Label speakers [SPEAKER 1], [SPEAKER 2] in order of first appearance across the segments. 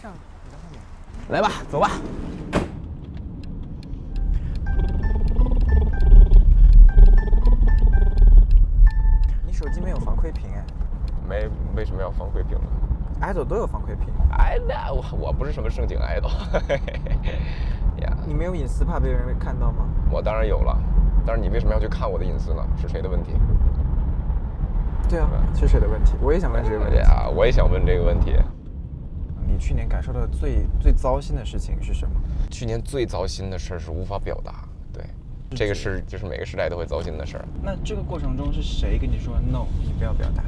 [SPEAKER 1] 上，你在后面。
[SPEAKER 2] 来吧，走吧。
[SPEAKER 1] 你手机没有防窥屏哎？
[SPEAKER 2] 没，为什么要防窥屏呢
[SPEAKER 1] ？idol 都有防窥屏。
[SPEAKER 2] 哎，那我不是什么正经 idol。呀，
[SPEAKER 1] 你没有隐私，怕被人看到吗？
[SPEAKER 2] 我当然有了，但是你为什么要去看我的隐私呢？是谁的问题？
[SPEAKER 1] 对啊，是谁的问题？我也想问这个问题
[SPEAKER 2] 啊，我也想问这个问题。
[SPEAKER 1] 你去年感受到最糟心的事情是什么？
[SPEAKER 2] 去年最糟心的事是无法表达，对，这个是就是每个时代都会糟心的事儿。
[SPEAKER 1] 那这个过程中是谁跟你说 no， 你不要表达？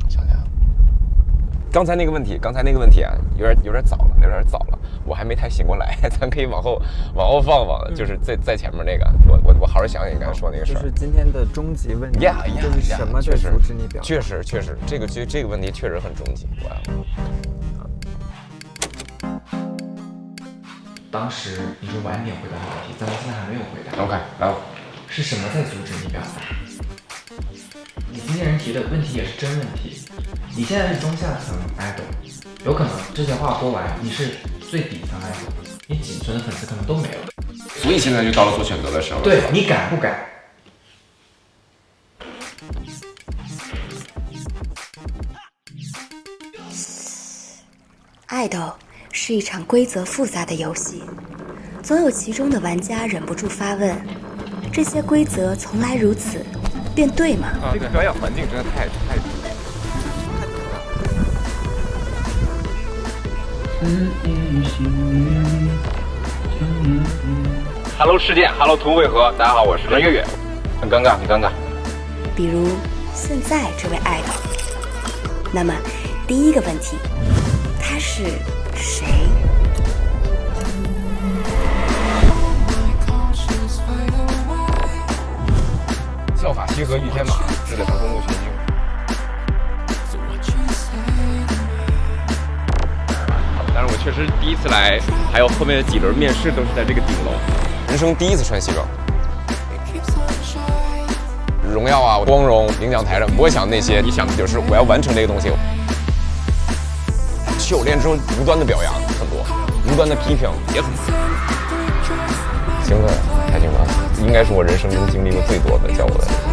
[SPEAKER 2] 想想，刚才那个问题啊，有点早了，我还没太醒过来，咱可以往后放，就是在前面那个，我好好想想你刚才说那个事儿。
[SPEAKER 1] 就是今天的终极问题，就是什么在阻止你表达？
[SPEAKER 2] 确实，这个问题确实很终极。
[SPEAKER 3] 当时你就晚点回答问题，咱们现在还没有回答。
[SPEAKER 2] OK， 来吧。
[SPEAKER 3] 是什么在阻止你表达？你今天人提的问题也是真问题。你现在是中下层 idol， 有可能这些话播完，你是最底层 idol， 你仅存的粉丝可能都没了。
[SPEAKER 2] 所以现在就到了做选择的时候了。
[SPEAKER 3] 对，你敢不敢？
[SPEAKER 4] 爱豆是一场规则复杂的游戏，总有其中的玩家忍不住发问：这些规则从来如此，便对吗？
[SPEAKER 2] 这个表演环境真的太Hello 世界 ，Hello 图汇合，大家好，我是任月月，很尴尬。
[SPEAKER 4] 比如现在这位爱豆，那么第一个问题，他是谁？
[SPEAKER 2] 效法西河御天马，是个长风木群星。但是我确实第一次来，还有后面的几轮面试都是在这个顶楼，人生第一次穿西装。荣耀啊，光荣，领奖台上不会想那些，你想的就是我要完成这个东西。去我练之后，无端的表扬很多，无端的批评也很多。兴奋，太兴奋了，应该是我人生中经历过最多的叫我的时候。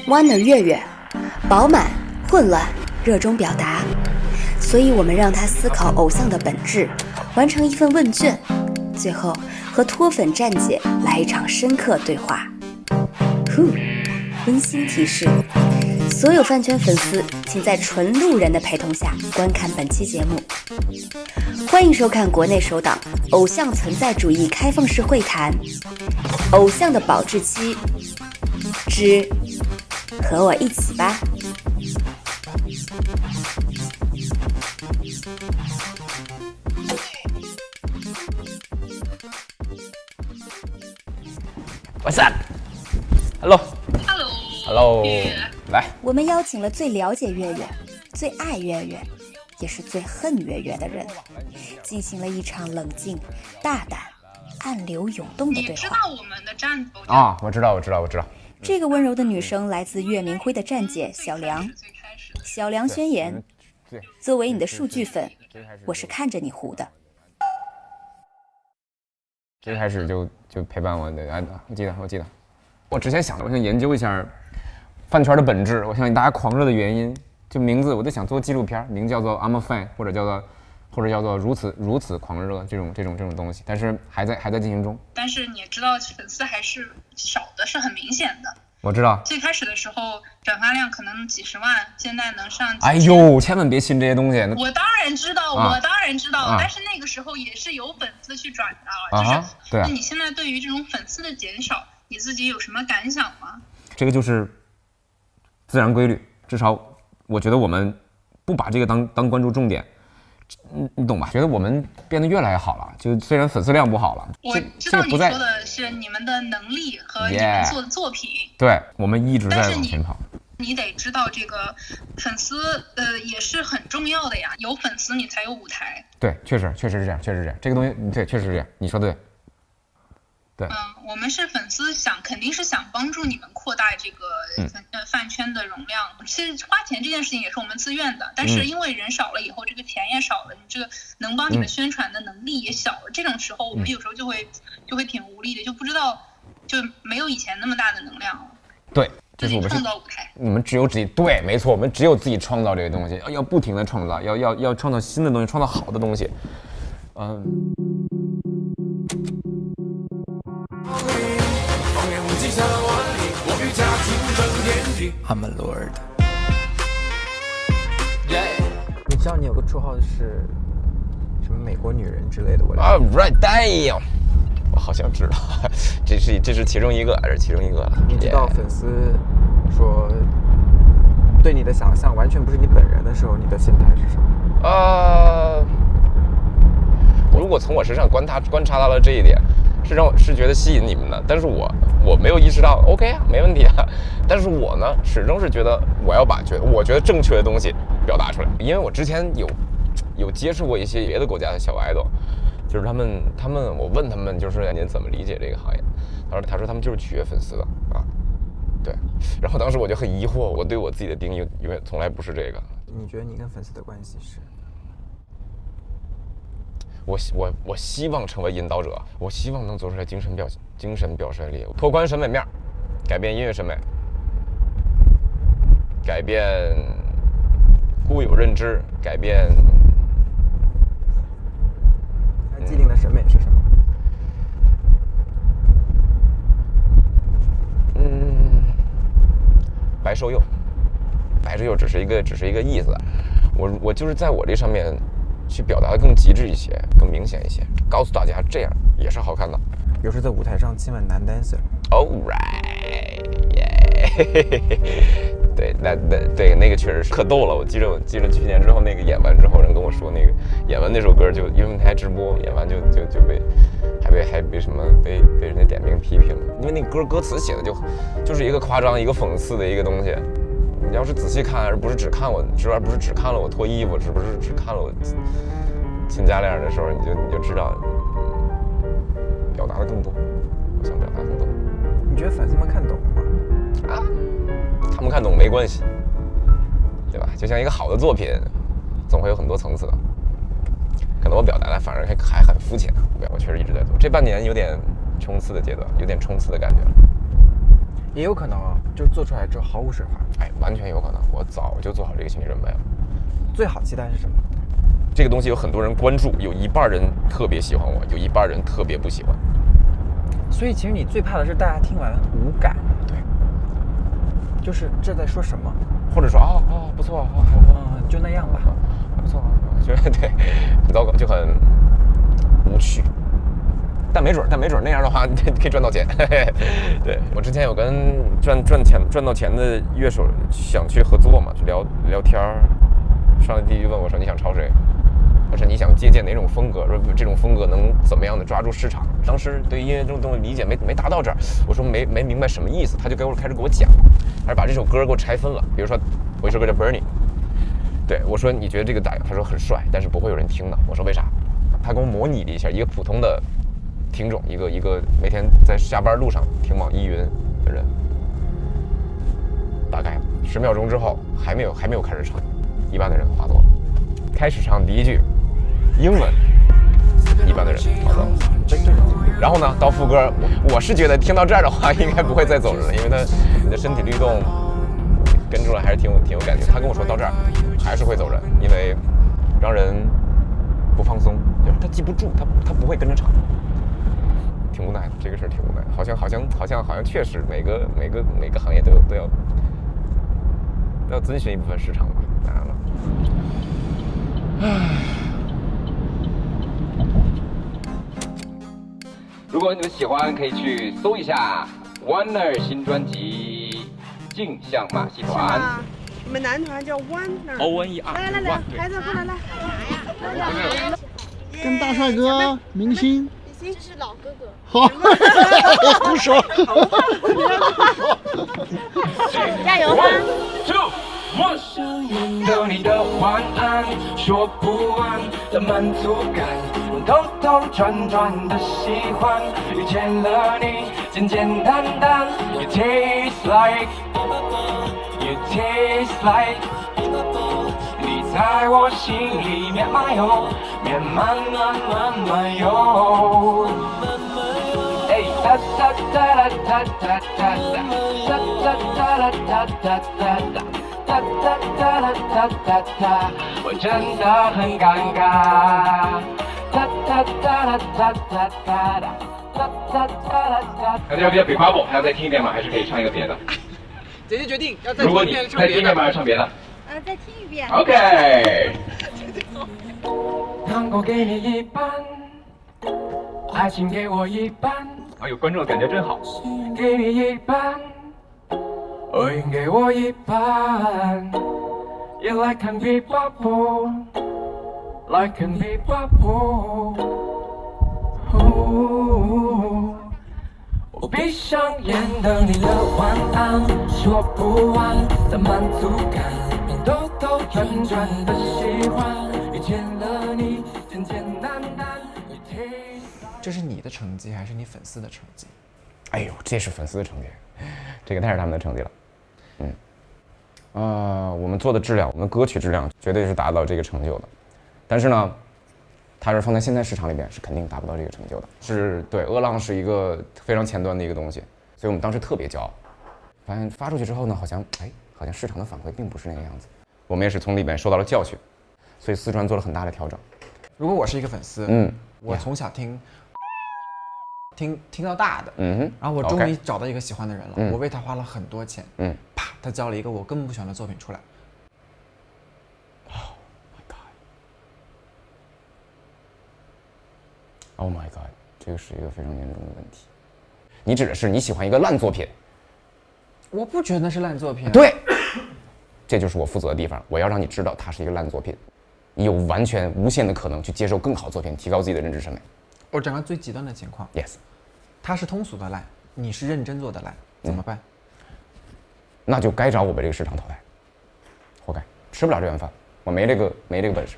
[SPEAKER 4] Wonder 月月，饱满、混乱、热衷表达，所以我们让他思考偶像的本质，完成一份问卷，最后和脱粉站姐来一场深刻对话。温馨提示：所有饭圈粉丝，请在纯路人的陪同下观看本期节目。欢迎收看国内首档偶像存在主义开放式会谈《偶像的保质期之和我一起吧》。
[SPEAKER 2] What's up？Hello，来。
[SPEAKER 4] 我们邀请了最了解月月、最爱月月，也是最恨月月的人，进行了一场冷静、大胆、暗流涌动的对话。
[SPEAKER 5] 你知道我们的战斗
[SPEAKER 2] 啊？我知道。
[SPEAKER 4] 这个温柔的女生来自岳明辉的站姐小梁。小梁宣言：作为你的数据粉，我是看着你糊的。
[SPEAKER 2] 最开始就陪伴我的，我记得。我之前想研究一下饭圈的本质，我想大家狂热的原因，就名字我就想做纪录片，名叫做 I'm a fan， 或者叫做如此狂热这种东西，但是还在进行中。
[SPEAKER 5] 但是你也知道粉丝还是少的，是很明显的。
[SPEAKER 2] 我知道，
[SPEAKER 5] 最开始的时候转发量可能几十万，现在能上几千。
[SPEAKER 2] 哎呦，千万别信这些东西。
[SPEAKER 5] 我当然知道，但是那个时候也是有粉丝去转的了，
[SPEAKER 2] 对。
[SPEAKER 5] 那你现在对于这种粉丝的减少，你自己有什么感想吗？
[SPEAKER 2] 这个就是自然规律，至少我觉得我们不把这个当关注重点，你懂吧？觉得我们变得越来越好了，就虽然粉丝量不好了，
[SPEAKER 5] 我知道你说的是你们的能力和你们做的作品，
[SPEAKER 2] 对，我们一直在往前跑。
[SPEAKER 5] 你得知道这个粉丝也是很重要的呀，有粉丝你才有舞台。
[SPEAKER 2] 对，确实是这样，这个东西对，确实是这样，你说的对。对，
[SPEAKER 5] 我们是粉丝肯定是想帮助你们扩大这个饭圈的容量。其实花钱这件事情也是我们自愿的，但是因为人少了以后，这个钱也少了，你这个能帮你们宣传的能力也小了。这种时候，我们有时候就会挺无力的，就不知道就没有以前那么大的能量了。
[SPEAKER 2] 对，就是我们
[SPEAKER 5] 创造舞台，
[SPEAKER 2] 你们只有自己对，没错，我们只有自己创造这个东西，要不停的创造，要创造新的东西，创造好的东西。
[SPEAKER 6] I'm a lord。
[SPEAKER 1] 你知道你有个绰号是什么美国女人之类的？我
[SPEAKER 2] 啊 ，right damn， 我好像知道，这是其中一个，这是其中一个了。
[SPEAKER 1] 你知道粉丝说对你的想象完全不是你本人的时候，你的心态是什么？
[SPEAKER 2] 如果从我身上观察到了这一点，是觉得吸引你们的，但是我没有意识到 ，OK 啊，没问题啊。但是我呢，始终是觉得我要把我觉得正确的东西表达出来，因为我之前有接触过一些别的国家的小idol，就是他们我问他们就是您怎么理解这个行业，他说他们就是取悦粉丝的啊，对。然后当时我就很疑惑，我对我自己的定义因为从来不是这个。
[SPEAKER 1] 你觉得你跟粉丝的关系是？
[SPEAKER 2] 我希望成为引导者，我希望能做出来精神表现力，拓宽审美面，改变音乐审美，改变固有认知，改变。
[SPEAKER 1] 既定的审美是什么？
[SPEAKER 2] 白瘦幼只是一个意思，我就是在我这上面。去表达的更极致一些，更明显一些，告诉大家这样也是好看的。
[SPEAKER 1] 比如说在舞台上亲吻男 dancer。All
[SPEAKER 2] right， 对，那个确实是可逗了。我记得去年之后那个演完之后，人跟我说那个演完那首歌就因为他还直播，演完就被什么被人家点名批评了，因为那个歌词写的就是一个夸张一个讽刺的一个东西。你要是仔细看，而不是只看了我脱衣服，不是只看了我亲家链的时候，你就知道表达的更多。我想表达更多。
[SPEAKER 1] 你觉得粉丝们看懂吗？
[SPEAKER 2] 他们看懂没关系，对吧？就像一个好的作品，总会有很多层次的。可能我表达的反而还很肤浅，我确实一直在做。这半年有点冲刺的阶段，有点冲刺的感觉。
[SPEAKER 1] 也有可能啊，就是做出来之后毫无水花。
[SPEAKER 2] 完全有可能，我早就做好这个心理准备了。
[SPEAKER 1] 最好期待是什么？
[SPEAKER 2] 这个东西有很多人关注，有一半人特别喜欢我，有一半人特别不喜欢。
[SPEAKER 1] 所以其实你最怕的是大家听完无感。
[SPEAKER 2] 对，
[SPEAKER 1] 就是这在说什么，
[SPEAKER 2] 或者说不错，
[SPEAKER 1] 就那样吧，
[SPEAKER 2] 不错，觉得对，很糟糕，就很无趣。但没准那样的话，你可以赚到钱。对，我之前有跟赚到钱的乐手想去合作嘛，去聊天儿。上来第一句问我说：“你想抄谁？”或者你想借鉴哪种风格？说这种风格能怎么样的抓住市场？当时对音乐这种东西理解没达到这儿，我说没明白什么意思，他就开始给我讲，还是把这首歌给我拆分了。比如说我一首歌叫 Bernie， 对我说你觉得这个咋样？他说很帅，但是不会有人听的。我说为啥？他给我模拟了一下一个普通的听众，一个每天在下班路上听网易云的人，大概10秒钟之后还没有开始唱，一般的人发作了。开始唱第一句英文，一般的人发作了。然后呢，到副歌，我是觉得听到这儿的话，应该不会再走人了，因为你的身体律动跟住了，还是挺有感觉。他跟我说到这儿还是会走人，因为让人不放松，就是他记不住，他不会跟着唱。挺无奈的，这个事儿挺无奈的，好像确实每个行业都要遵循一部分市场吧，当然了。
[SPEAKER 7] 如果你们喜欢，可以去搜一下 Warner 新专辑《镜像马戏团》。
[SPEAKER 8] 你们男团叫 Warner。
[SPEAKER 7] ONER。
[SPEAKER 8] 来，孩子过来来。
[SPEAKER 9] 跟大帅哥明星。
[SPEAKER 8] 这是老哥哥。
[SPEAKER 9] 好，胡说。
[SPEAKER 8] 加油！
[SPEAKER 7] 1, 2我想念着你的晚安，说不完的满足感，兜兜转转的喜欢，遇见了你，简简单单。You taste like, you taste like， 你在我心里面漫游，面慢慢慢慢游。哎，哒哒哒哒哒哒哒哒哒哒哒哒哒哒。哒哒哒哒哒哒哒，我真的很尴尬。哒哒哒哒哒哒哒哒哒哒哒。大家要不要 before 还要再听一遍吗？还是可以唱一个别的？
[SPEAKER 1] 姐姐决定要再
[SPEAKER 7] 如果你
[SPEAKER 1] 听一遍，
[SPEAKER 7] 再听一遍吗？要唱别的。
[SPEAKER 8] 再听一遍。
[SPEAKER 7] OK。糖果给你一半，爱情给我一半。哎呦，观众的感觉真好。给你一半。爱给我一半 ，You like can be bubble, like can be bubble。我闭上眼等你的晚安，说不完的满足感，兜兜转转的喜欢，遇见了你，简简单单。
[SPEAKER 1] 这是你的成绩还是你粉丝的成绩？
[SPEAKER 2] 哎呦，这是粉丝的成绩，这个太是他们的成绩了。我们做的质量，我们歌曲质量绝对是达到这个成就的，但是呢，它是放在现在市场里边是肯定达不到这个成就的。是对，饿浪是一个非常前端的一个东西，所以我们当时特别骄傲。发现发出去之后呢，好像市场的反馈并不是那个样子。我们也是从里边受到了教训，所以四川做了很大的调整。
[SPEAKER 1] 如果我是一个粉丝，我从小听到大的，然后我终于找到一个喜欢的人了，我为他花了很多钱，啪，他交了一个我根本不喜欢的作品出来。
[SPEAKER 2] Oh my god， 这个是一个非常严重的问题。你指的是你喜欢一个烂作品？
[SPEAKER 1] 我不觉得那是烂作品。
[SPEAKER 2] 对，这就是我负责的地方。我要让你知道它是一个烂作品，你有完全无限的可能去接受更好作品，提高自己的认知审美。
[SPEAKER 1] 我讲个最极端的情况
[SPEAKER 2] ，yes，
[SPEAKER 1] 他是通俗的烂，你是认真做的烂，怎么办？
[SPEAKER 2] 那就该找我被这个市场淘汰，活该，吃不了这碗饭，我没这个本事。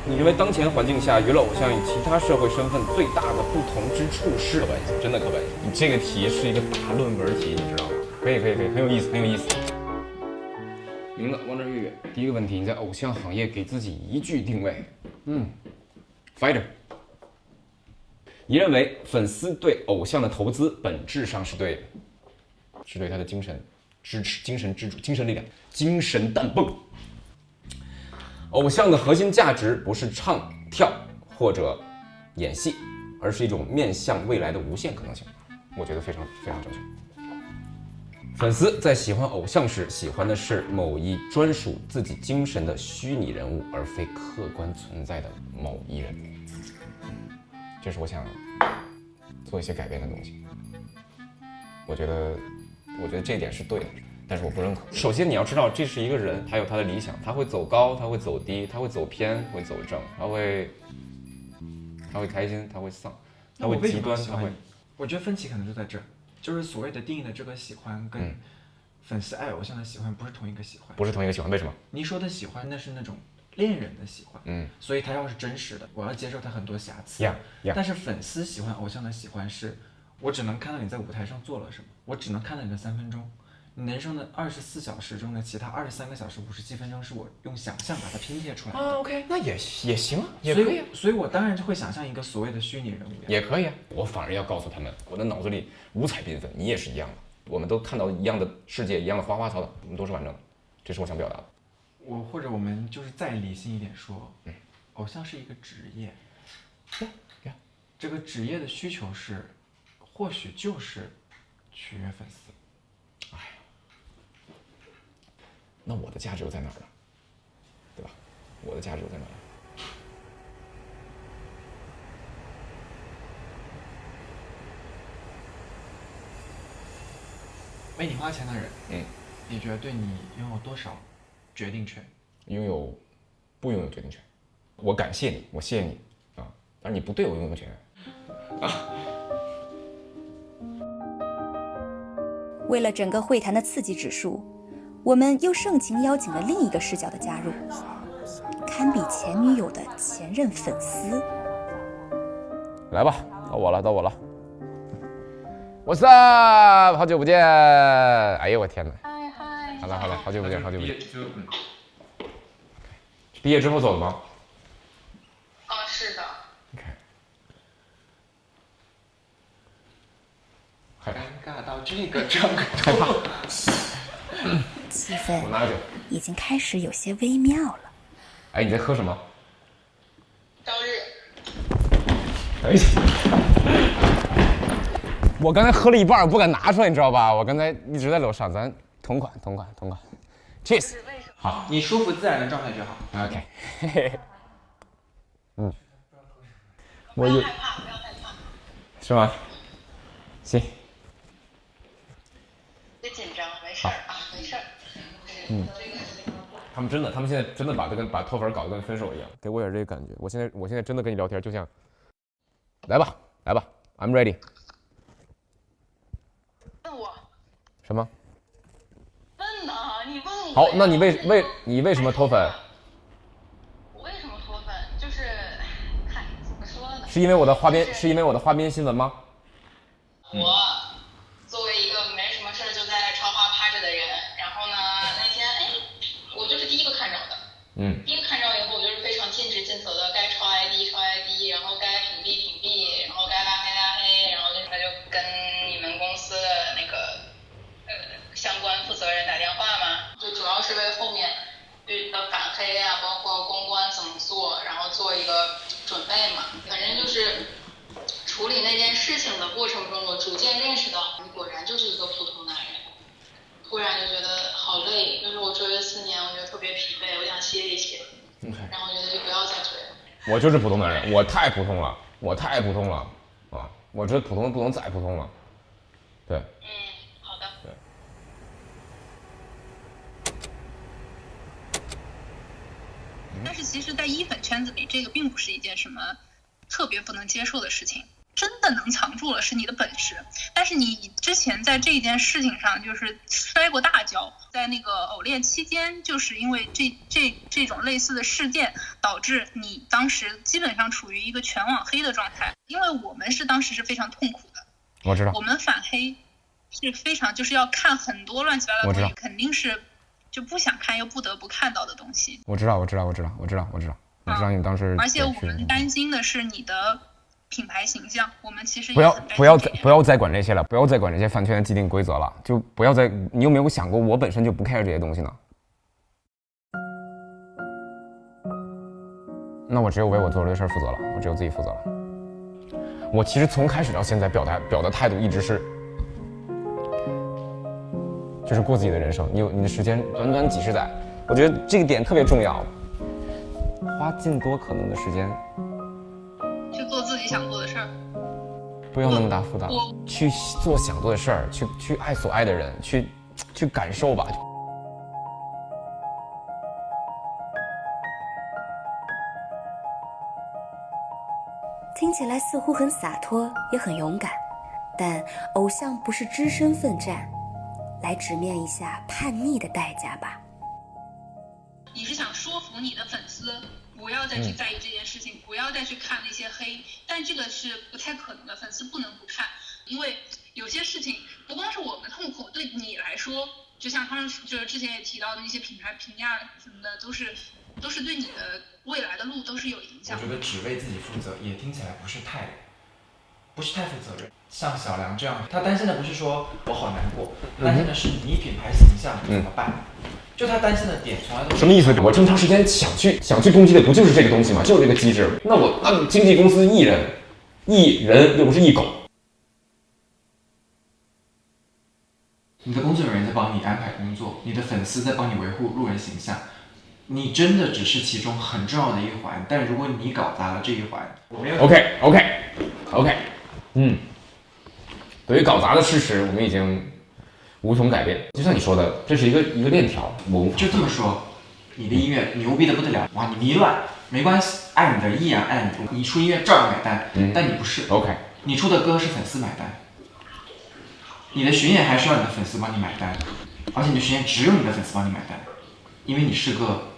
[SPEAKER 2] 你认为当前环境下娱乐偶像与其他社会身份最大的不同之处是？刻板印象，真的刻板印象。你这个题是一个大论文题，你知道吗？可以，很有意思，很有意思。名字王者月月，第一个问题，你在偶像行业给自己一句定位，fighter。你认为粉丝对偶像的投资本质上是对他的精神支持、精神支柱、精神力量、精神弹泵。偶像的核心价值不是唱跳或者演戏，而是一种面向未来的无限可能性。我觉得非常非常正确。粉丝在喜欢偶像时，喜欢的是某一专属自己精神的虚拟人物，而非客观存在的某一人。这是我想做一些改变的东西。我觉得这一点是对的。但是我不认可。首先你要知道，这是一个人，他有他的理想，他会走高，他会走低，他会走偏，会走正，他会开心，他会丧，他会极端，他会。
[SPEAKER 1] 我觉得分歧可能就在这儿，就是所谓的定义的这个喜欢跟粉丝爱偶像的喜欢不是同一个喜欢。
[SPEAKER 2] 不是同一个喜欢，为什么？
[SPEAKER 1] 你说的喜欢那是那种恋人的喜欢，所以他要是真实的，我要接受他很多瑕疵。但是粉丝喜欢偶像的喜欢是，我只能看到你在舞台上做了什么，我只能看到你的3分钟。你人生的24小时中的其他23个小时57分钟是我用想象把它拼贴出来的。
[SPEAKER 2] OK， 那也行啊，也可以啊。
[SPEAKER 1] 所以我当然就会想象一个所谓的虚拟人物。
[SPEAKER 2] 也可以啊，我反而要告诉他们，我的脑子里五彩缤纷，你也是一样的，我们都看到一样的世界，一样的花花草草，我们都是完整的，这是我想表达的。
[SPEAKER 1] 或者我们就是再理性一点说，偶像是一个职业，这个职业的需求是，或许就是取悦粉丝。
[SPEAKER 2] 那我的价值又在哪儿呢？对吧？我的价值又在哪儿？
[SPEAKER 1] 被你花钱的人，你觉得对你拥有多少决定权？
[SPEAKER 2] 拥有不拥有决定权？我感谢你，我谢谢你啊，但是你不对我拥有权啊。
[SPEAKER 4] 为了整个会谈的刺激指数，我们又盛情邀请了另一个视角的加入，堪比前女友的前任粉丝。
[SPEAKER 2] 来吧，到我了。What's up？ 好久不见！哎呦我天哪！嗨，好了，好久不见。毕业之后走的吗？
[SPEAKER 5] 是的。
[SPEAKER 1] 尴尬到这个程度，
[SPEAKER 2] 害怕。
[SPEAKER 4] 气氛已经开始有些微妙了。
[SPEAKER 2] 哎，你在喝什么？
[SPEAKER 5] 朝日。
[SPEAKER 2] 哎，我刚才喝了一半，不敢拿出来，你知道吧？我刚才一直在楼上，咱同款。Cheers。好，
[SPEAKER 1] 你舒服自然的状态就好。
[SPEAKER 2] OK。嘿嘿。我有。
[SPEAKER 5] 不要害怕。
[SPEAKER 2] 是吗？行。
[SPEAKER 5] 别紧张，没事儿啊，没事儿。
[SPEAKER 2] 他们现在真的把脱粉搞得跟分手一样，给我点这个感觉。我现在真的跟你聊天，就像，来吧，I'm ready。
[SPEAKER 5] 问我
[SPEAKER 2] 什么？
[SPEAKER 5] 问呢？你问我。
[SPEAKER 2] 好，那你为什么脱粉？
[SPEAKER 5] 我为什么脱粉？就是看怎么说呢？
[SPEAKER 2] 是因为我的花边新闻吗？
[SPEAKER 5] 我作为一个没什么事就在超话趴着的人，然后呢，那天我就是第一个看着的。第一个看着以后，我就是非常尽职尽责的，该抄 ID，然后该屏蔽，然后该拉黑，然后他就跟你们公司的那个相关负责人打电话嘛，就主要是为后面的反黑啊，包括公关怎么做，然后做一个准备嘛。反正就是处理那件事情的过程中，我逐渐认识到，你果然就是一个普通男人。突然就觉得好累，就是我追了4年，我觉得特别疲惫，我想歇一歇。然后我觉得就不要再追了。
[SPEAKER 2] 我就是普通男人，我太普通了啊！我觉得普通不能再普通了。对。
[SPEAKER 5] 好的。
[SPEAKER 2] 对。
[SPEAKER 5] 但是其实，在衣粉圈子里，这个并不是一件什么特别不能接受的事情。真的能藏住了是你的本事，但是你之前在这件事情上就是摔过大跤，在那个偶练期间，就是因为这种类似的事件，导致你当时基本上处于一个全网黑的状态。因为我们当时是非常痛苦的，
[SPEAKER 2] 我知道，
[SPEAKER 5] 我们反黑是非常就是要看很多乱七八糟的东西，肯定是就不想看又不得不看到的东西。
[SPEAKER 2] 我知道你们当时，
[SPEAKER 5] 而且我们担心的是你的品牌形象，我们其实
[SPEAKER 2] 不要再管这些了，不要再管这些饭圈的既定规则了，就不要再。你有没有想过，我本身就不 care 这些东西呢？那我只有为我做的事负责了，我只有自己负责了。我其实从开始到现在表达态度一直是，就是过自己的人生。你的时间短短几十载，我觉得这个点特别重要，花尽多可能的时间。
[SPEAKER 5] 去做自己想做的事儿，
[SPEAKER 2] 不要那么大负担，去做想做的事儿，去爱所爱的人，去感受吧。
[SPEAKER 4] 听起来似乎很洒脱，也很勇敢，但偶像不是只身奋战，来直面一下叛逆的代价吧。
[SPEAKER 5] 你是想说服你的粉丝不要再去在意这件事情，不要再去看那些黑，但这个是不太可能的，粉丝不能不看，因为有些事情不光是我们痛苦，对你来说，就像他们就是之前也提到的那些品牌评价什么的，都是对你的未来的路都是有影响的。
[SPEAKER 1] 我觉得只为自己负责也听起来不是太负责任。像小梁这样，他担心的不是说我好难过，担心的是你品牌形象怎么办。就他担心的点从来都是
[SPEAKER 2] 什么意思？我这么长时间想去攻击的不就是这个东西吗？就是这个机制。那经纪公司艺人又不是艺狗。
[SPEAKER 1] 你的工作人员在帮你安排工作，你的粉丝在帮你维护路人形象，你真的只是其中很重要的一环。但如果你搞砸了这一环，我没有。
[SPEAKER 2] OK，对于搞砸的事实，我们已经无从改变。就像你说的，这是一个链条，我
[SPEAKER 1] 就这么说，你的音乐牛逼的不得了，哇，你迷乱没关系，爱你的依然爱你，你出音乐照样买单，但你不是
[SPEAKER 2] OK，
[SPEAKER 1] 你出的歌是粉丝买单，你的巡演还需要你的粉丝帮你买单，而且你的巡演只有你的粉丝帮你买单，因为你是个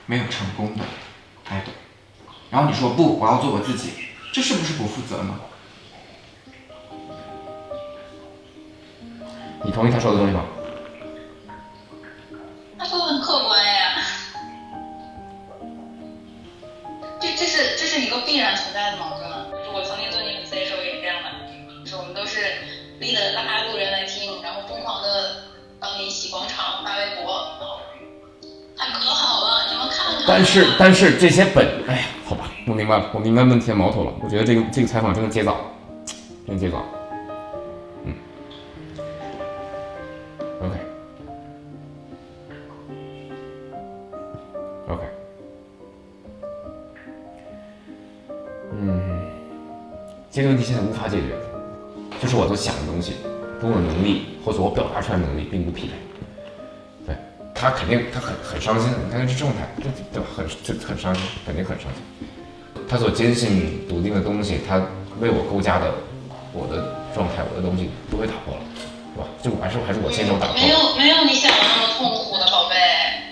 [SPEAKER 1] 没有成功的 idol， 然后你说不，我要做我自己，这是不是不负责呢？
[SPEAKER 2] 你同意他说的东西吗？
[SPEAKER 5] 他说的很客观呀，这是一个必然存在的矛盾。就是我曾经做你粉丝的时候也是这样的，就是我们都是立了拉路人来听，然后疯狂的帮你洗广场发微博，他可好了，你们看看。
[SPEAKER 2] 但是这些哎呀，好吧，我明白了，我明白问题的矛头了。我觉得这个采访真的接早，真的接早。OK， 这个问题现在无法解决，就是我所想的东西跟我的能力或者我表达出来的能力并不匹配。对，他肯定很伤心，你看这状态，对吧？很伤心，肯定很伤心。他所坚信笃定的东西，他为我构架的我的状态，我的东西都被打破了，对吧？就还是我亲手打破了。
[SPEAKER 5] 没有你想的那么痛苦的，宝贝，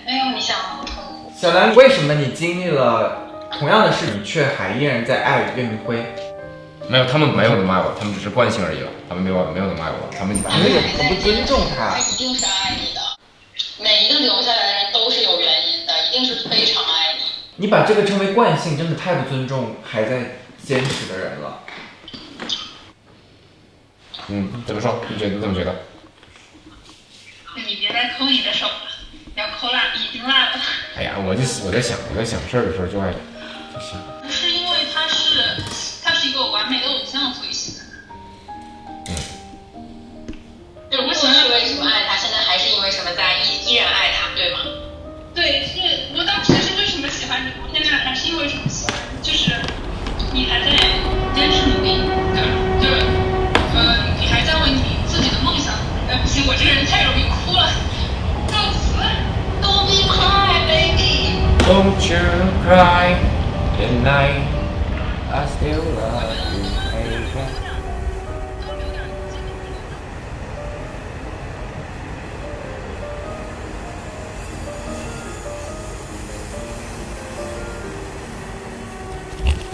[SPEAKER 5] 没有你想的那么痛苦。
[SPEAKER 1] 小兰，为什么你经历了同样的事，你却还依然在爱岳明辉？
[SPEAKER 2] 没有，他们没有那么爱我，他们只是惯性而已了。他们没有那么爱我，他们
[SPEAKER 1] 也不尊重他。
[SPEAKER 5] 他一定是爱你的，每一个留下来的人都是有原因的，一定是非常爱你。
[SPEAKER 1] 你把这个称为惯性，真的太不尊重还在坚持的人了。
[SPEAKER 2] 怎么说？你怎么觉得？
[SPEAKER 5] 你别再抠你的手了，要抠辣，已经辣了。
[SPEAKER 2] 哎呀，我在想事儿的时候就爱就想。
[SPEAKER 5] 不是因为他是一个完美的偶像，所以喜欢他。对，我想是为什么爱他，现在还是因为什么在依然爱他，对吗？对，是我当时是为什么喜欢你，我现在还是因为什么喜欢你，就是你还在坚持努力，你还在为你自己的梦想。不行，我这个人太容易哭了。告辞 ，Don't be cry, baby.
[SPEAKER 2] Don't you cry at night, I still love you, baby.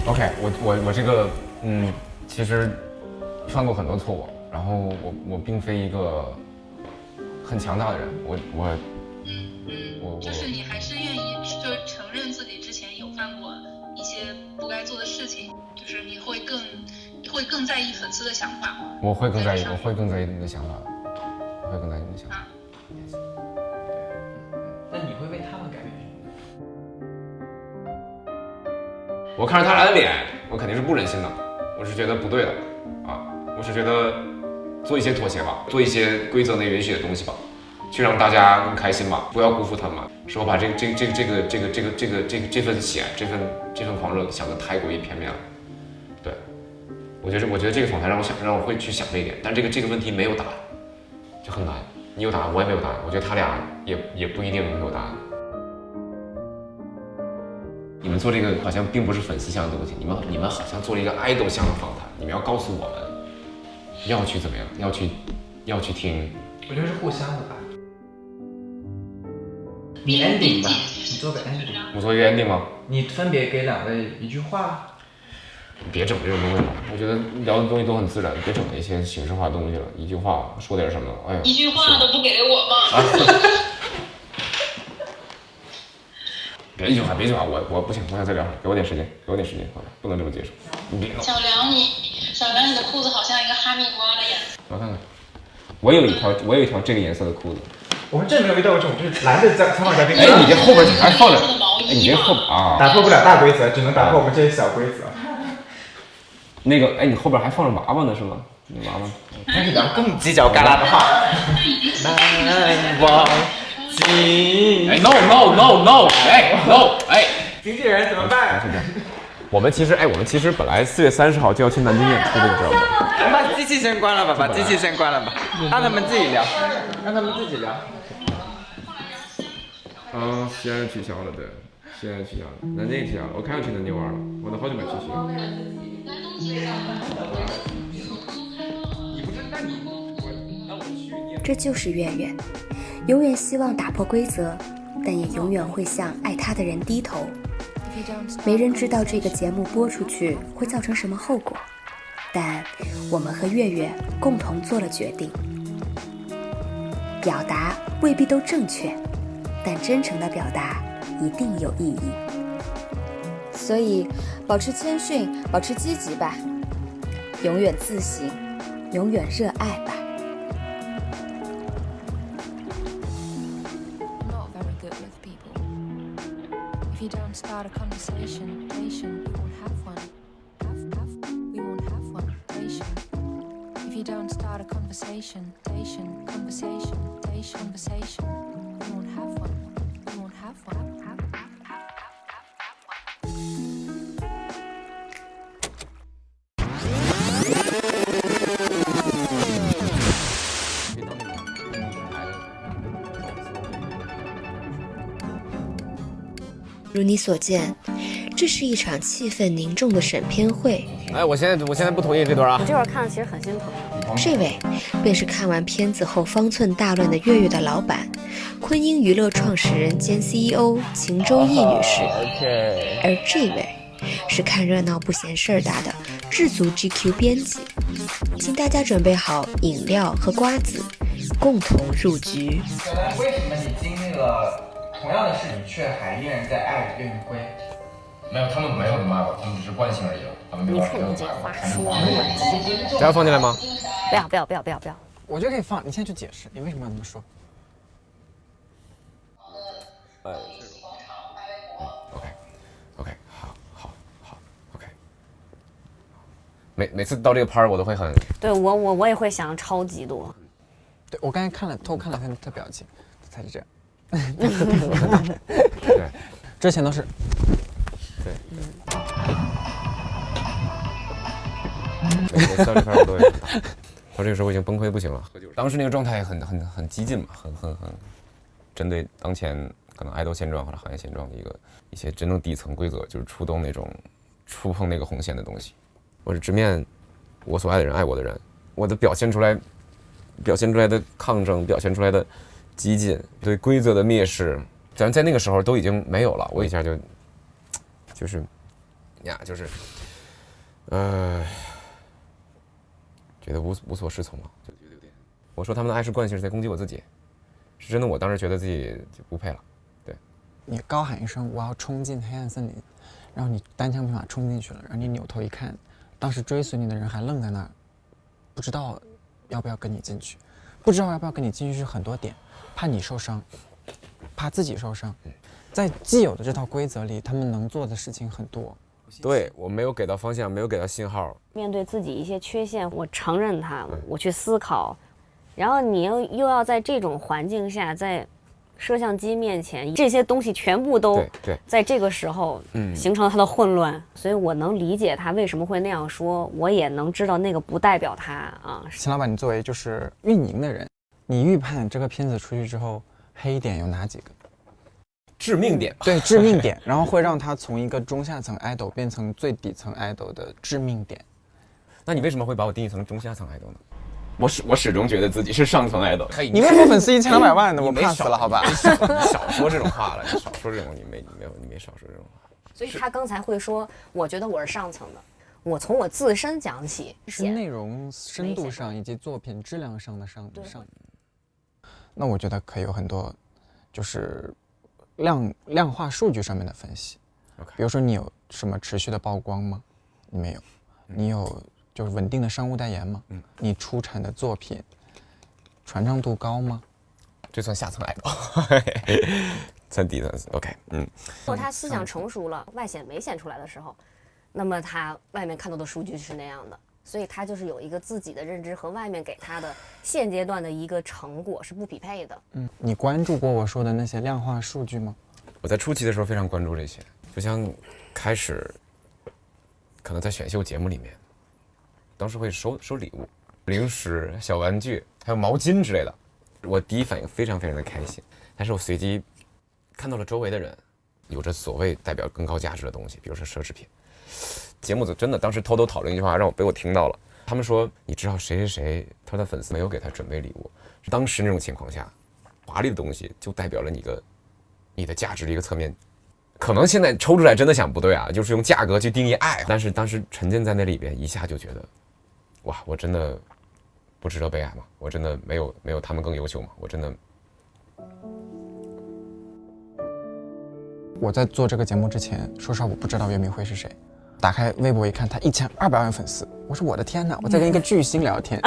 [SPEAKER 2] OK， 我这个其实犯过很多错误，然后我并非一个很强大的人，我
[SPEAKER 5] 就是你还是愿意就承认自己之前有犯过一些不该做的事情，就是你会更在意粉丝的想法吗？
[SPEAKER 2] 我会更在意你的想法，我会更在意你的想法。
[SPEAKER 1] 那你会为他们改变什么？
[SPEAKER 2] 我看着他俩的脸，我肯定是不忍心的，我是觉得不对的啊，我是觉得做一些妥协吧，做一些规则内允许的东西吧，去让大家更开心吧，不要辜负他们。是我把这份喜爱，这份狂热想得太过于片面了。对，我觉得这个访谈让我会去想这一点，但这个问题没有答案，就很难。你有答案，我也没有答案。我觉得他俩也不一定有答案。你们做这个好像并不是粉丝向的东西，你们好像做了一个 idol 向的访谈，你们要告诉我们要去怎么样，要去听。
[SPEAKER 1] 我觉得是互相的吧。你 ending 吧，你做个 ending。
[SPEAKER 2] 我做一个 ending 吗？
[SPEAKER 1] 你分别给两位一句话。
[SPEAKER 2] 别整这种东西了，我觉得聊的东西都很自然，别整那些形式化的东西了。一句话说点什么，哎呀，
[SPEAKER 5] 一句话都不给我吗？
[SPEAKER 2] 别一句话，我不行，我想再聊会儿，给我点时间，好吧，不能这么接受。你别。
[SPEAKER 5] 小梁，你的裤子好像一个哈密瓜的颜色。
[SPEAKER 2] 我看看，我有一条这个颜色的裤子。
[SPEAKER 1] 我们这没有遇到过这种，就是蓝的采访嘉宾。
[SPEAKER 2] 哎，你这后边还放着，哎，你这后啊，
[SPEAKER 1] 打破不了大规则，只能打破我们这些小规则。
[SPEAKER 2] 那个，哎，你后边还放着娃娃呢，是吗？娃娃。
[SPEAKER 1] 开始聊更犄角旮旯的话。难忘记。
[SPEAKER 2] 哎 ，no，哎 ，no，哎。
[SPEAKER 1] 经纪人怎么办？
[SPEAKER 2] 我们其实本来4月30号就要去南京演出的，你知道吗？
[SPEAKER 1] 把自己器先关了吧，把机器先关了吧，让他们自己聊，让他们自己聊。
[SPEAKER 2] 西安取消了，对，西安取消了，南京也取消了，我看要去南京玩了，我都好久没去西安。
[SPEAKER 4] 这就是月月，永远希望打破规则，但也永远会向爱他的人低头。没人知道这个节目播出去会造成什么后果，但我们和月月共同做了决定。表达未必都正确，但真诚的表达一定有意义。所以，保持谦逊，保持积极吧，永远自省，永远热爱吧。
[SPEAKER 10] If you don't start a conversation, we won't have one. We won't have one. If you don't start a conversation, conversation, we won't have one. We won't have one.
[SPEAKER 4] 如你所见，这是一场气氛凝重的审片会。
[SPEAKER 2] 哎，我现在不同意这段啊！
[SPEAKER 11] 我这会儿看了其实很心疼。
[SPEAKER 4] 这位便是看完片子后方寸大乱的月月的老板，昆音娱乐创始人兼 CEO 秦周易女士。而这位是看热闹不嫌事儿大的制足 GQ 编辑。请大家准备好饮料和瓜子，共同入局。
[SPEAKER 3] 为什么你经历了同样的事，你却还依然在爱岳云辉？
[SPEAKER 12] 没有，他们没有那么爱我，他们只是惯性而已了。他们没有。
[SPEAKER 11] 你看你这话说的，
[SPEAKER 2] 这要放进来吗？
[SPEAKER 11] 不要。
[SPEAKER 1] 我觉得可以放，你现在去解释，你为什么要这么说
[SPEAKER 2] ？OK， 好 ，OK。每次到这个拍儿，我都会很
[SPEAKER 11] 对我也会想超级多。
[SPEAKER 1] 对，我刚才偷看了他表情，他是这样。
[SPEAKER 2] 对，
[SPEAKER 1] 之前都是。
[SPEAKER 2] 对。每次到这块我都会到这个时候我已经崩溃不行了。当时那个状态很激进嘛，很针对当前可能爱豆现状或者行业现状的一些真正底层规则，就是触碰那个红线的东西。我是直面我所爱的人，爱我的人，我的表现出来的抗争，表现出来的激进，对规则的蔑视，咱在那个时候都已经没有了。我一下就是觉得无所适从嘛，就觉得有点。我说他们的爱是惯性，是在攻击我自己，是真的。我当时觉得自己就不配了。对，
[SPEAKER 1] 你高喊一声"我要冲进黑暗森林"，然后你单枪匹马冲进去了，然后你扭头一看，当时追随你的人还愣在那儿，不知道要不要跟你进去，不知道要不要跟你进去是很多点，怕你受伤，怕自己受伤。在既有的这套规则里，他们能做的事情很多。
[SPEAKER 2] 对，我没有给到方向，没有给到信号。
[SPEAKER 11] 面对自己一些缺陷，我承认它，我去思考，然后你又要在这种环境下，在摄像机面前，这些东西全部都在这个时候形成了它的混乱，所以我能理解他为什么会那样说，我也能知道那个不代表他啊。
[SPEAKER 1] 秦老板，你作为就是运营的人，你预判这个片子出去之后，黑点有哪几个？
[SPEAKER 2] 致命点，
[SPEAKER 1] 对，致命点，然后会让他从一个中下层 idol 变成最底层 idol 的致命点。
[SPEAKER 2] 那你为什么会把我定义成中下层 idol 呢？我始终觉得自己是上层 idol。
[SPEAKER 1] 你为什么粉丝1200万呢？我怕死了，好吧？
[SPEAKER 2] 你少说这种话了，你少说这种，你没少说这种话。
[SPEAKER 11] 所以他刚才会说，我觉得我是上层的，我从我自身讲起，
[SPEAKER 1] 是内容深度上以及作品质量上的上。那我觉得可以有很多，就是量化数据上面的分析。比如说你有什么持续的曝光吗？你没有。你有就是稳定的商务代言吗？你出产的作品传唱度高吗？
[SPEAKER 2] 这算下层idol，算底层。OK，
[SPEAKER 11] 如果他思想成熟了，外显没显出来的时候，那么他外面看到的数据是那样的，所以他就是有一个自己的认知和外面给他的现阶段的一个成果是不匹配的。
[SPEAKER 1] 你关注过我说的那些量化数据吗？
[SPEAKER 2] 我在初期的时候非常关注这些，就像开始可能在选秀节目里面，当时会收礼物，零食、小玩具，还有毛巾之类的。我第一反应非常非常的开心，但是我随即看到了周围的人有着所谓代表更高价值的东西，比如说奢侈品。节目组真的当时偷偷讨论一句话，让我被我听到了。他们说，你知道谁谁谁他的粉丝没有给他准备礼物，当时那种情况下，华丽的东西就代表了你的价值的一个侧面。可能现在抽出来真的想不对啊，就是用价格去定义爱，但是当时沉浸在那里边，一下就觉得，哇，我真的不值得被爱吗？我真的没有他们更优秀吗？我真的。
[SPEAKER 1] 我在做这个节目之前，说实话我不知道岳明辉是谁。打开微博一看，他1200万粉丝，我说我的天哪，我在跟一个巨星聊天。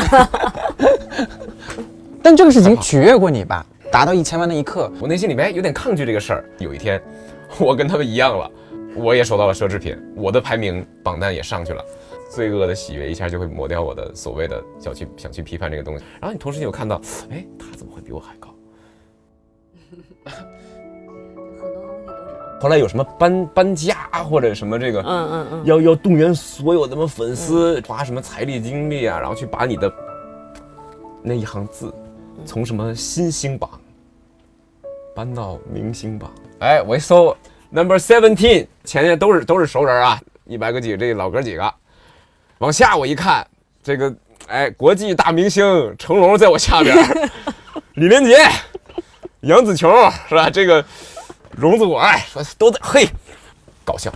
[SPEAKER 1] 但这个事情取悦过你吧？达到1000万那一刻，
[SPEAKER 2] 我内心里面有点抗拒这个事儿。有一天，我跟他们一样了，我也收到了奢侈品，我的排名榜单也上去了，罪恶的喜悦一下就会抹掉我的所谓的想去批判这个东西。然后你同时有看到，哎，他怎么会比我还高？后来有什么搬家或者什么这个，要动员所有的粉丝，花什么财力精力啊，然后去把你的那一行字从什么新星榜搬到明星榜。哎，我一搜 number 17，前面都是熟人啊，100个几这老哥几个。往下我一看，这个国际大明星成龙在我下边，李连杰、杨紫琼是吧？这个。容祖儿都在搞笑，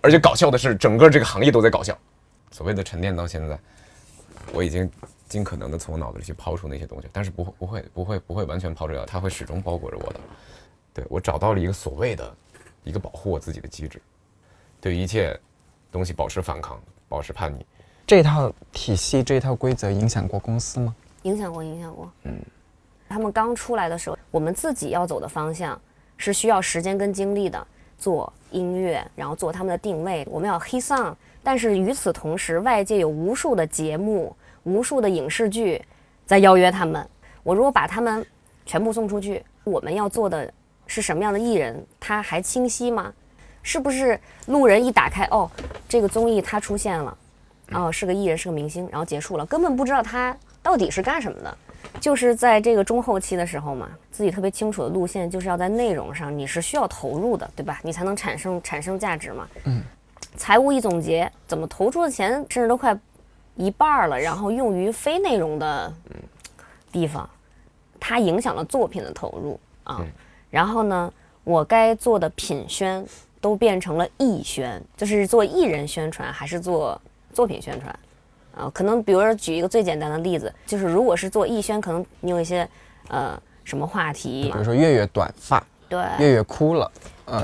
[SPEAKER 2] 而且搞笑的是整个这个行业都在搞笑。所谓的沉淀到现在，我已经尽可能的从我脑子里去抛出那些东西，但是不会完全抛出掉，它会始终包裹着我的。对，我找到了一个所谓的一个保护我自己的机制，对一切东西保持反抗，保持叛逆。
[SPEAKER 1] 这套体系、这套规则影响过公司吗？
[SPEAKER 11] 影响过。他们刚出来的时候，我们自己要走的方向是需要时间跟精力的，做音乐，然后做他们的定位，我们要黑song，但是与此同时，外界有无数的节目、无数的影视剧在邀约他们。我如果把他们全部送出去，我们要做的是什么样的艺人？他还清晰吗？是不是路人一打开，哦，这个综艺他出现了，哦，是个艺人，是个明星，然后结束了，根本不知道他到底是干什么的。就是在这个中后期的时候嘛，自己特别清楚的路线就是要在内容上你是需要投入的，对吧？你才能产生价值嘛。财务一总结，怎么投出的钱甚至都快一半了，然后用于非内容的地方，它影响了作品的投入啊。然后呢，我该做的品宣都变成了艺宣，就是做艺人宣传还是做作品宣传。可能比如说举一个最简单的例子，就是如果是做艺宣，可能你有一些什么话题，
[SPEAKER 1] 比如说月月短发，
[SPEAKER 11] 对，
[SPEAKER 1] 月月哭了，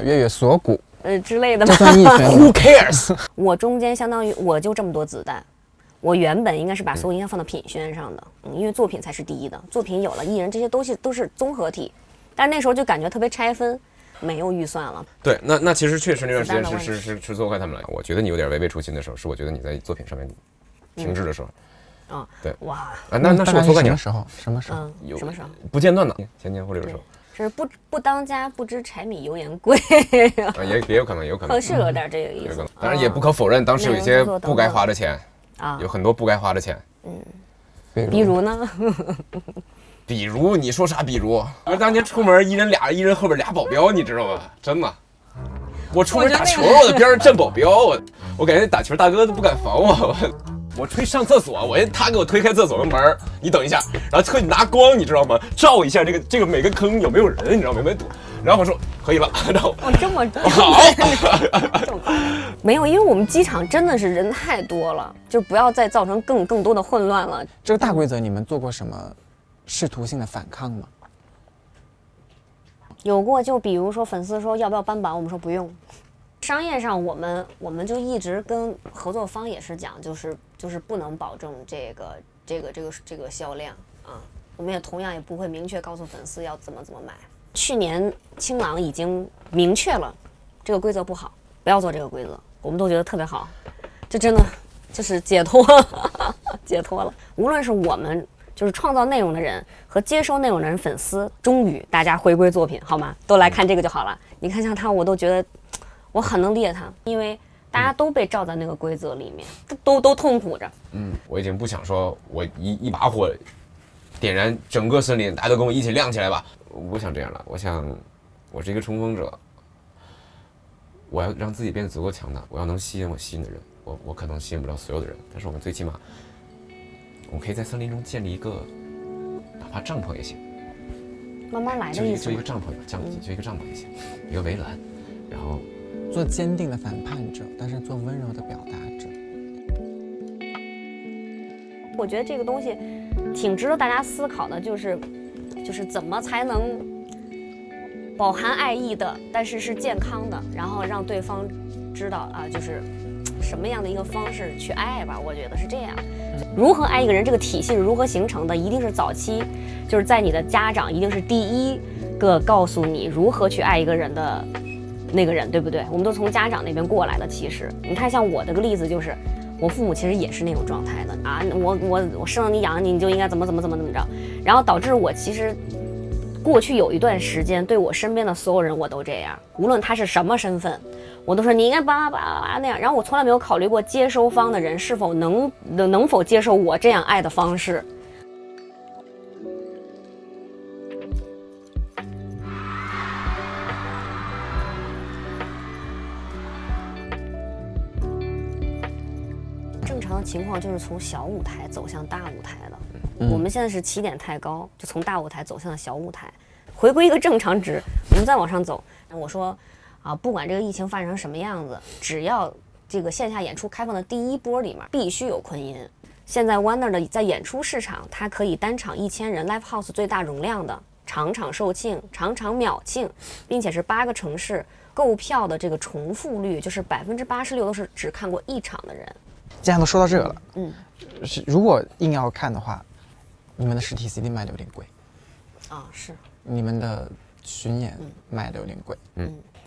[SPEAKER 1] 月月锁骨，
[SPEAKER 11] 之类的，
[SPEAKER 1] 这算艺宣
[SPEAKER 2] ？Who cares？
[SPEAKER 11] 我中间相当于我就这么多子弹，我原本应该是把所有影响放到品宣上的，因为作品才是第一的，作品有了，艺人这些东西都是综合体，但是那时候就感觉特别拆分。没有预算了。
[SPEAKER 2] 对，那其实确实那段时间是做坏他们了。我觉得你有点违背初心的时候，是我觉得你在作品上面停滞的时候。对，
[SPEAKER 11] 哇，
[SPEAKER 2] 那是我错怪你了。
[SPEAKER 1] 什么时候？
[SPEAKER 11] 什么时候？
[SPEAKER 2] 不间断的，前年或者有时候。
[SPEAKER 11] 是不当家不知柴米油盐贵。
[SPEAKER 2] 也有可能，有可能。
[SPEAKER 11] 是有点这个意思。
[SPEAKER 2] 当然也不可否认，当时有一些不该花的钱
[SPEAKER 11] 啊，
[SPEAKER 2] 有很多不该花的钱。
[SPEAKER 11] 比如呢？
[SPEAKER 2] 比如你说啥？比如我当年出门一人后边俩保镖，你知道吗？真的，我出门打球，我的边上站保镖，我感觉打球大哥都不敢防我。我推上厕所，他给我推开厕所的门，你等一下，然后特意拿光，你知道吗？照一下这个每个坑有没有人，你知道吗？有没有堵？然后我说可以了，然后
[SPEAKER 11] 这么
[SPEAKER 2] 好，
[SPEAKER 11] 没有，因为我们机场真的是人太多了，就不要再造成更多的混乱了。
[SPEAKER 1] 这个大规则你们做过什么试图性的反抗吗？
[SPEAKER 11] 有过，就比如说粉丝说要不要搬榜，我们说不用。商业上我们就一直跟合作方也是讲，就是不能保证这个销量啊。我们也同样也不会明确告诉粉丝要怎么买。去年青朗已经明确了这个规则不好，不要做这个规则，我们都觉得特别好，这真的就是解脱了。无论是我们就是创造内容的人和接收内容的人，粉丝终于大家回归作品，好吗？都来看这个就好了。你看像他，我都觉得我很能理解他，因为大家都被罩在那个规则里面，都痛苦着。
[SPEAKER 2] 我已经不想说我一把火点燃整个森林，大家都跟我一起亮起来吧，我不想这样了。我想我是一个冲锋者，我要让自己变得足够强大，我要能吸引我吸引的人。我可能吸引不了所有的人，但是我们最起码我们可以在森林中建立一个哪怕帐篷也行，
[SPEAKER 11] 慢慢来的意思。
[SPEAKER 2] 就一个帐篷吧，就一个帐篷也行，一个围栏，然后
[SPEAKER 13] 做坚定的反叛者，但是做温柔的表达者。
[SPEAKER 11] 我觉得这个东西挺值得大家思考的，就是怎么才能饱含爱意的，但是是健康的，然后让对方知道啊，就是什么样的一个方式去爱吧。我觉得是这样。如何爱一个人，这个体系是如何形成的，一定是早期，就是在你的家长一定是第一个告诉你如何去爱一个人的那个人，对不对？我们都从家长那边过来的。其实你看，像我这个例子就是。我父母其实也是那种状态的啊，我生了你养你，你就应该怎么着，然后导致我其实过去有一段时间对我身边的所有人我都这样，无论他是什么身份，我都说你应该叭那样，然后我从来没有考虑过接收方的人是否能否接受我这样爱的方式。正常的情况就是从小舞台走向大舞台的，我们现在是起点太高，就从大舞台走向了小舞台，回归一个正常值，我们再往上走。我说啊，不管这个疫情发展成什么样子，只要这个线下演出开放的第一波里面必须有昆音。现在 Wonder 的在演出市场，它可以单场1000人 Live House 最大容量的，场场售罄，场场秒罄，并且是8个城市购票的这个重复率就是86%都是只看过一场的人。
[SPEAKER 13] 既然都说到这个了，如果硬要看的话，你们的实体 CD 卖的有点贵
[SPEAKER 11] 啊，是
[SPEAKER 13] 你们的巡演卖的有点贵，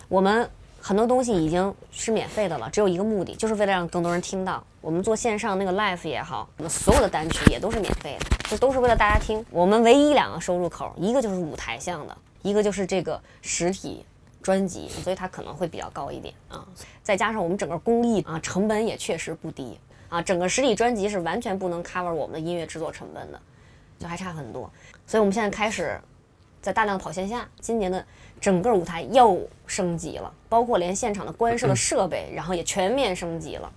[SPEAKER 11] 我们很多东西已经是免费的了，只有一个目的，就是为了让更多人听到。我们做线上那个 live 也好，我们所有的单曲也都是免费的，这都是为了大家听。我们唯一2个收入口，一个就是舞台项的，一个就是这个实体专辑，所以它可能会比较高一点啊。再加上我们整个工艺啊，成本也确实不低啊，整个实体专辑是完全不能 cover 我们的音乐制作成本的，就还差很多。所以我们现在开始在大量跑线下，今年的整个舞台又升级了，包括连现场的观摄的设备，然后也全面升级了。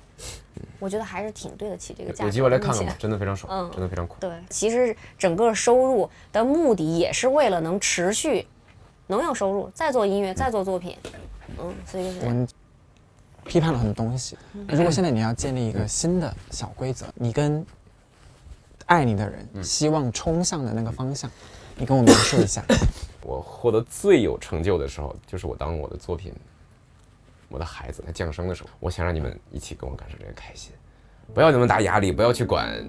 [SPEAKER 11] 我觉得还是挺对得起这个价格。
[SPEAKER 2] 有机会来看看吧，真的非常爽，真的非常酷。
[SPEAKER 11] 对，其实整个收入的目的也是为了能持续，能有收入，再做音乐，再做作品。所以就是
[SPEAKER 13] 我们批判了很多东西。如果现在你要建立一个新的小规则，你跟爱你的人希望冲向的那个方向，你跟我描述一下。
[SPEAKER 2] 我获得最有成就的时候，就是我当我的作品，我的孩子他降生的时候，我想让你们一起跟我感受这个开心，不要那么大压力，不要去管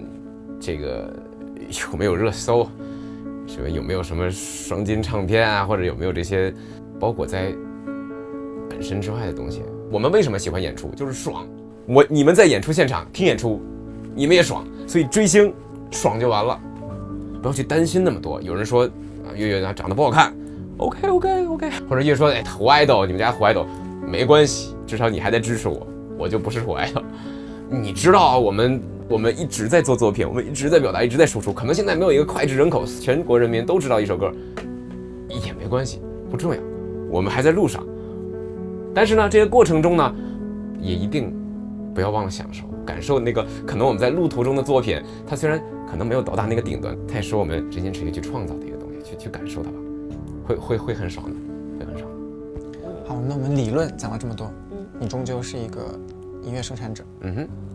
[SPEAKER 2] 这个有没有热搜，什么有没有什么双金唱片啊，或者有没有这些包裹在本身之外的东西。我们为什么喜欢演出？就是爽。你们在演出现场听演出，你们也爽，所以追星爽就完了，不要去担心那么多。有人说月月长得不好看 ，OK， 或者月说土爱豆，你们家土爱豆没关系，至少你还在支持我，我就不是土爱豆。你知道我们一直在做作品，我们一直在表达，一直在输出，可能现在没有一个脍炙人口，全国人民都知道一首歌，也没关系，不重要，我们还在路上。但是呢，这个过程中呢，也一定不要忘了享受、感受那个可能我们在路途中的作品，它虽然可能没有到达那个顶端，它也是我们真心实意去创造的一个东西，去感受它吧，会很爽的，会很爽。
[SPEAKER 13] 好，那我们理论讲了这么多，你终究是一个音乐生产者，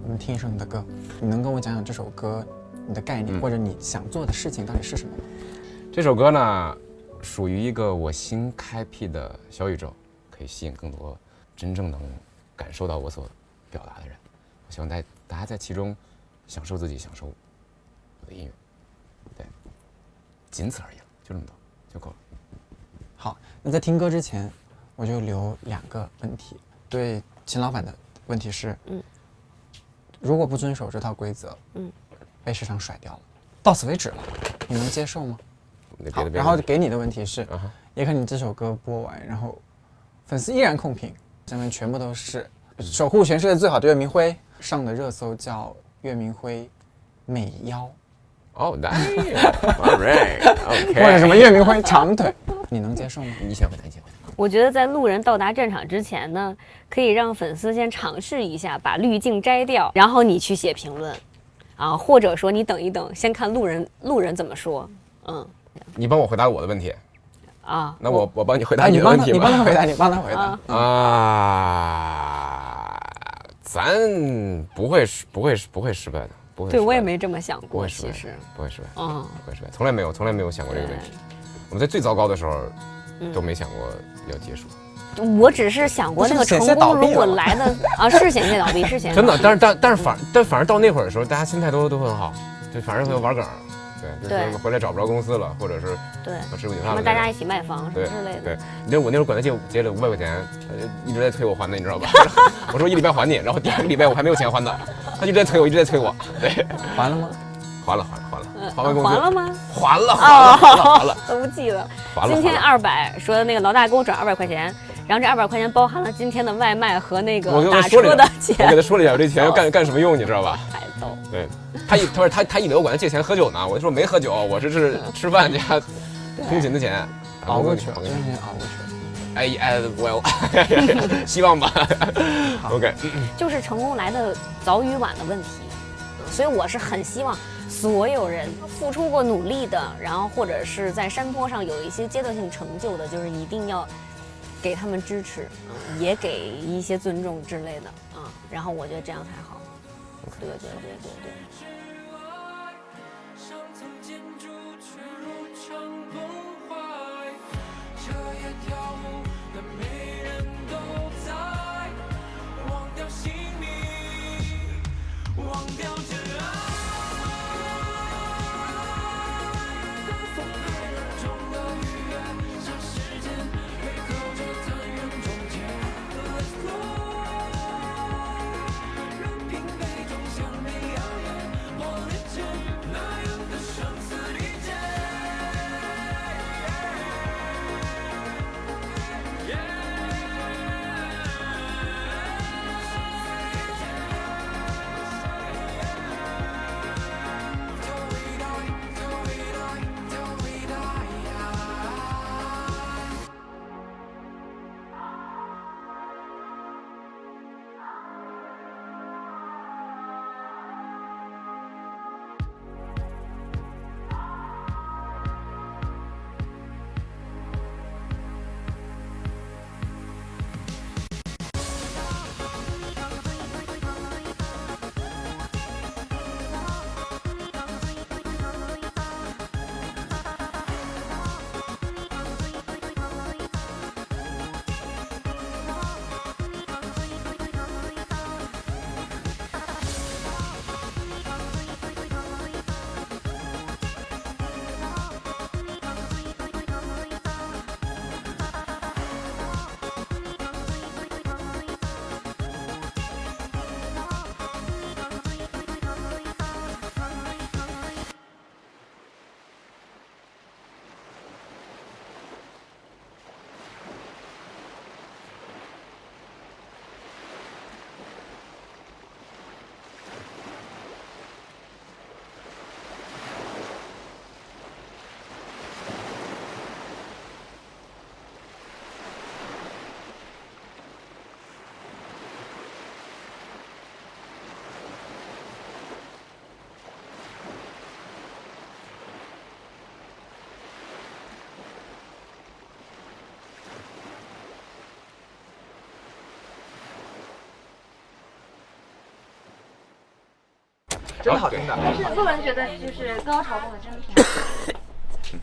[SPEAKER 13] 我们听一首你的歌，你能跟我讲讲这首歌你的概念，或者你想做的事情到底是什么吗？
[SPEAKER 2] 这首歌呢，属于一个我新开辟的小宇宙，可以吸引更多真正能感受到我所表达的人。我希望大家在其中享受自己，享受我的音乐，对，仅此而已，就这么多就够了。
[SPEAKER 13] 好，那在听歌之前，我就留2个问题。对秦老板的问题是，如果不遵守这套规则，被市场甩掉了，到此为止了，你能接受吗？好，然后给你的问题是，也可你这首歌播完，然后粉丝依然控评，下面全部都是守护全世界最好的岳明辉上的热搜叫岳明辉美腰。
[SPEAKER 2] 哦，那 ，alright， OK，
[SPEAKER 13] 或者什么岳明辉长腿，你能接受吗？
[SPEAKER 2] 你先回答，你先回答。
[SPEAKER 11] 我觉得在路人到达战场之前呢，可以让粉丝先尝试一下把滤镜摘掉，然后你去写评论，啊，或者说你等一等，先看路人怎么说。
[SPEAKER 2] 你帮我回答我的问题。
[SPEAKER 11] 啊，
[SPEAKER 2] 那我帮你回答你的问题吧。
[SPEAKER 13] 你帮他回答，你帮他回答。
[SPEAKER 2] 咱不会失败的。
[SPEAKER 11] 对，我也没这么想过，
[SPEAKER 2] 其实不会失败，不会失败，从来没有想过这个问题。我们在最糟糕的时候都没想过要结束。
[SPEAKER 11] 我只是想过那个成功如果来的啊，是险些倒闭，是险些倒闭。
[SPEAKER 2] 真的，但是反而到那会儿的时候，大家心态都很好，就反正会玩梗。对，就是回来找不着公司了，或者是吃不起饭了，
[SPEAKER 11] 什么大家一起卖房什么之类的。
[SPEAKER 2] 对，你知道我那时候管他借了500块钱，一直在催我还的，你知道吧？我说1礼拜还你，然后第2个礼拜我还没有钱还的，他一直在催我，对，
[SPEAKER 13] 还了吗？
[SPEAKER 2] 还了，还完工资
[SPEAKER 11] 还了吗？
[SPEAKER 2] 还了，
[SPEAKER 11] 都不记得。
[SPEAKER 2] 还了。
[SPEAKER 11] 今天200，说那个老大给我转200块钱，然后这200块钱包含了今天的外卖和那个打车的钱。
[SPEAKER 2] 我给他说了一下，这钱要干什么用，你知道吧？
[SPEAKER 11] 太逗。
[SPEAKER 2] 对，他以为我管他借钱喝酒呢，我就说没喝酒，我这是吃饭加通勤的钱，
[SPEAKER 13] 熬过去了，真是熬过去了。
[SPEAKER 2] well， 希望吧。OK，
[SPEAKER 11] 就是成功来的早与晚的问题，所以我是很希望所有人付出过努力的，然后或者是在山坡上有一些阶段性成就的，就是一定要给他们支持，也给一些尊重之类的啊。然后我觉得这样才好。对。
[SPEAKER 1] 真的好听的。
[SPEAKER 14] 但是路人觉得就是高潮部分真的挺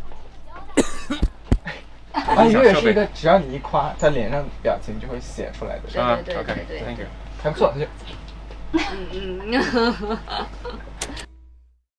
[SPEAKER 14] 好。
[SPEAKER 1] 啊，音乐是一个只要你一夸，他脸上表情就会写出来的。
[SPEAKER 14] 对，
[SPEAKER 1] OK， Thank you，还不错，他就。